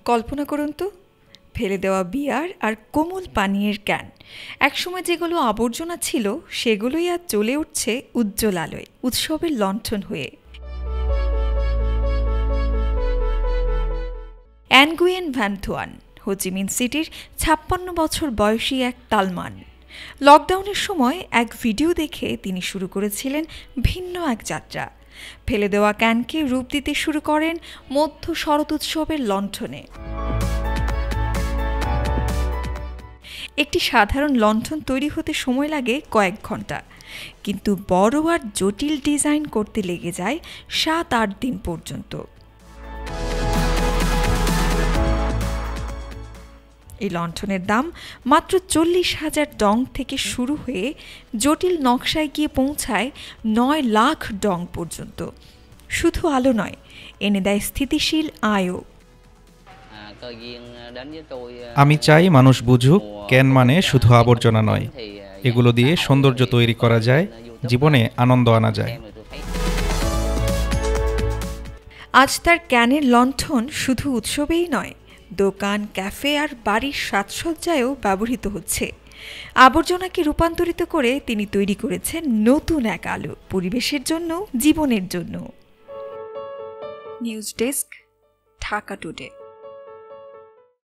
কল্পনা করুন তো, ফেলে দেওয়া বিয়ার আর কোমল পানীয়ের ক্যান, একসময় যেগুলো আবর্জনা ছিল সেগুলোই আজ জ্বলে উঠছে উজ্জ্বল আলোয়, উৎসবের লণ্ঠন হয়ে। অ্যানগুয়েন ভ্যান থোয়ান, হোচিমিন সিটির 56 বছর বয়সী এক তালমান। লকডাউনের সময় এক ভিডিও দেখে তিনি শুরু করেছিলেন ভিন্ন এক যাত্রা। ফেলে দেওয়া ক্যানকে রূপ দিতে শুরু করেন মধ্য শরৎ উৎসবের লণ্ঠনে। একটি সাধারণ লণ্ঠন তৈরি হতে সময় লাগে কয়েক ঘন্টা, কিন্তু বড় আর জটিল ডিজাইন করতে লেগে যায় 7-8 দিন পর্যন্ত। এই লণ্ঠনের দাম মাত্র 40,000 ডং থেকে শুরু হয়ে জটিল নকশায় গিয়ে পৌঁছায় 9 লাখ ডং পর্যন্ত। শুধু আলো নয়, এনে দেয় স্থিতিশীল আয়ও। আমি চাই মানুষ বুঝুক, ক্যান মানে শুধু আবর্জনা নয়, এগুলো দিয়ে সৌন্দর্য তৈরি করা যায়, জীবনে আনন্দ আনা যায়। আজ তার ক্যানের লণ্ঠন শুধু উৎসবেই নয়, দোকান, ক্যাফে আর বাড়ির সাজসজ্জায়ও ব্যবহৃত হচ্ছে। আবর্জনাকে রূপান্তরিত করে তিনি তৈরি করেছেন নতুন এক আলো, পরিবেশের জন্য, জীবনের জন্য। News desk, Dhaka today.